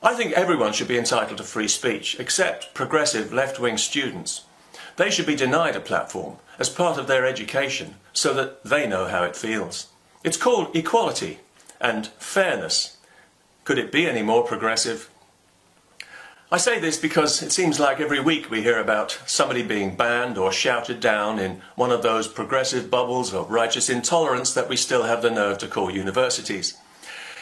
I think everyone should be entitled to free speech, except progressive left-wing students. They should be denied a platform as part of their education so that they know how it feels. It's called equality and fairness. Could it be any more progressive? I say this because it seems like every week we hear about somebody being banned or shouted down in one of those progressive bubbles of righteous intolerance that we still have the nerve to call universities.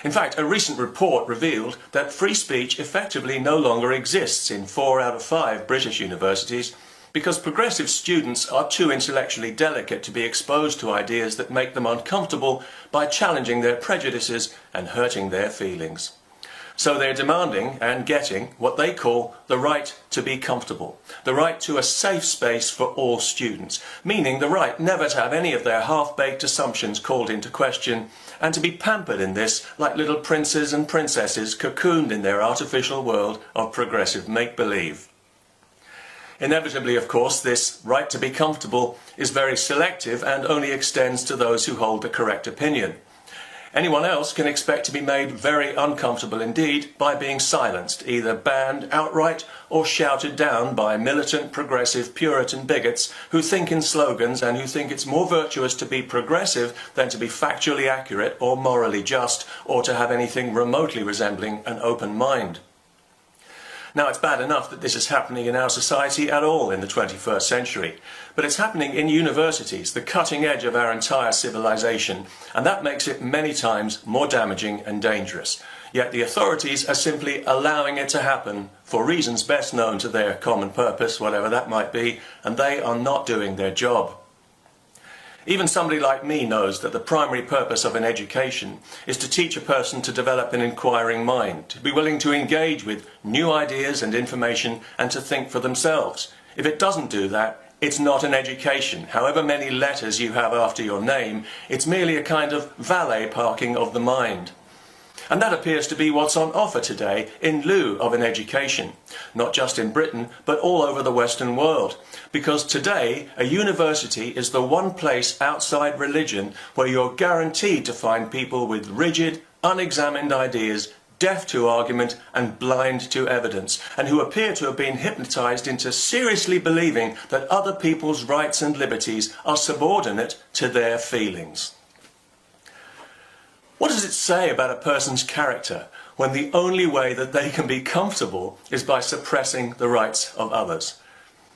In fact, a recent report revealed that free speech effectively no longer exists in 4 out of 5 British universities because progressive students are too intellectually delicate to be exposed to ideas that make them uncomfortable by challenging their prejudices and hurting their feelings. So they're demanding and getting what they call the right to be comfortable, the right to a safe space for all students, meaning the right never to have any of their half-baked assumptions called into question and to be pampered in this like little princes and princesses cocooned in their artificial world of progressive make-believe. Inevitably, of course, this right to be comfortable is very selective and only extends to those who hold the correct opinion. Anyone else can expect to be made very uncomfortable indeed by being silenced, either banned outright or shouted down by militant, progressive, Puritan bigots who think in slogans and who think it's more virtuous to be progressive than to be factually accurate or morally just or to have anything remotely resembling an open mind. Now, it's bad enough that this is happening in our society at all in the 21st century, but it's happening in universities, the cutting edge of our entire civilization, and that makes it many times more damaging and dangerous. Yet the authorities are simply allowing it to happen for reasons best known to their common purpose, whatever that might be, and they are not doing their job. Even somebody like me knows that the primary purpose of an education is to teach a person to develop an inquiring mind, to be willing to engage with new ideas and information and to think for themselves. If it doesn't do that, it's not an education. However many letters you have after your name, it's merely a kind of valet parking of the mind. And that appears to be what's on offer today in lieu of an education, not just in Britain, but all over the Western world. Because today, a university is the one place outside religion where you're guaranteed to find people with rigid, unexamined ideas, deaf to argument and blind to evidence, and who appear to have been hypnotized into seriously believing that other people's rights and liberties are subordinate to their feelings. What does it say about a person's character when the only way that they can be comfortable is by suppressing the rights of others?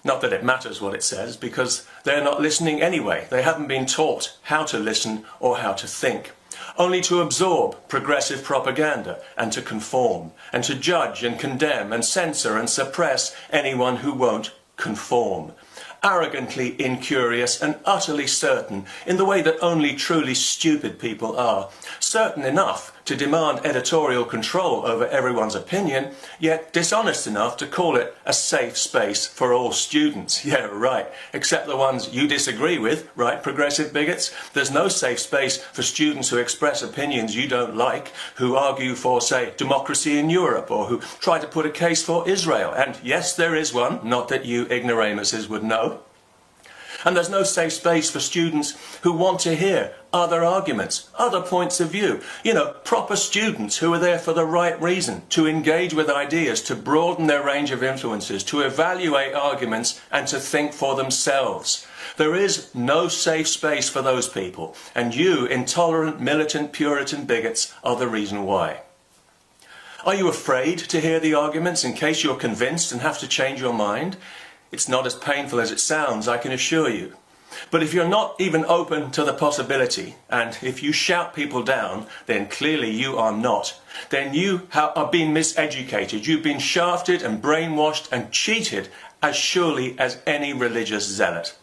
Not that it matters what it says, because they're not listening anyway. They haven't been taught how to listen or how to think. Only to absorb progressive propaganda and to conform, and to judge and condemn and censor and suppress anyone who won't conform. Arrogantly incurious and utterly certain in the way that only truly stupid people are. Certain enough to demand editorial control over everyone's opinion, yet dishonest enough to call it a safe space for all students. Yeah, right. Except the ones you disagree with, right, progressive bigots? There's no safe space for students who express opinions you don't like, who argue for, say, democracy in Europe, or who try to put a case for Israel. And yes, there is one, not that you ignoramuses would know. And there's no safe space for students who want to hear other arguments, other points of view. You know, proper students who are there for the right reason, to engage with ideas, to broaden their range of influences, to evaluate arguments and to think for themselves. There is no safe space for those people, and you, intolerant, militant, Puritan bigots, are the reason why. Are you afraid to hear the arguments in case you're convinced and have to change your mind? It's not as painful as it sounds, I can assure you. But if you're not even open to the possibility, and if you shout people down, then clearly you are not. Then you are being miseducated. You've been shafted and brainwashed and cheated as surely as any religious zealot.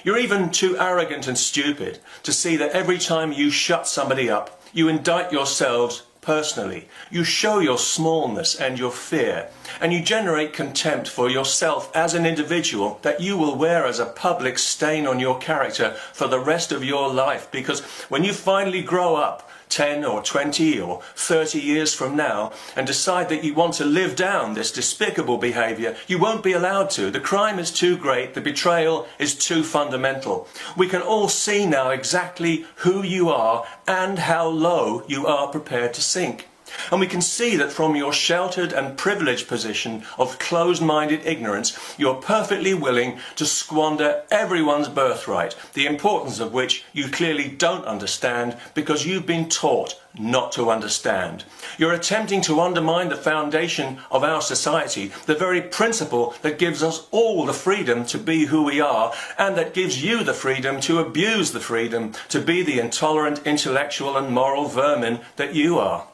You're even too arrogant and stupid to see that every time you shut somebody up, you indict yourselves personally. You show your smallness and your fear, and you generate contempt for yourself as an individual that you will wear as a public stain on your character for the rest of your life, because when you finally grow up 10 or 20 or 30 years from now and decide that you want to live down this despicable behaviour, you won't be allowed to. The crime is too great, the betrayal is too fundamental. We can all see now exactly who you are and how low you are prepared to sink. And we can see that from your sheltered and privileged position of closed-minded ignorance, you're perfectly willing to squander everyone's birthright, the importance of which you clearly don't understand because you've been taught not to understand. You're attempting to undermine the foundation of our society, the very principle that gives us all the freedom to be who we are, and that gives you the freedom to abuse the freedom to be the intolerant, intellectual and moral vermin that you are.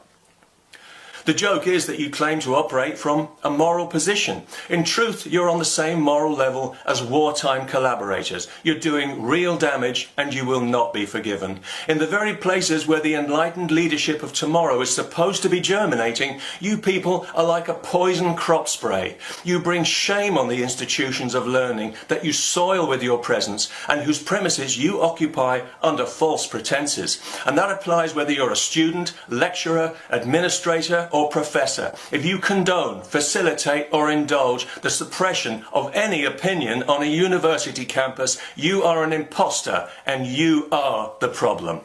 The joke is that you claim to operate from a moral position. In truth, you're on the same moral level as wartime collaborators. You're doing real damage and you will not be forgiven. In the very places where the enlightened leadership of tomorrow is supposed to be germinating, you people are like a poison crop spray. You bring shame on the institutions of learning that you soil with your presence and whose premises you occupy under false pretenses. And that applies whether you're a student, lecturer, administrator, or professor. If you condone, facilitate or indulge the suppression of any opinion on a university campus, you are an imposter and you are the problem.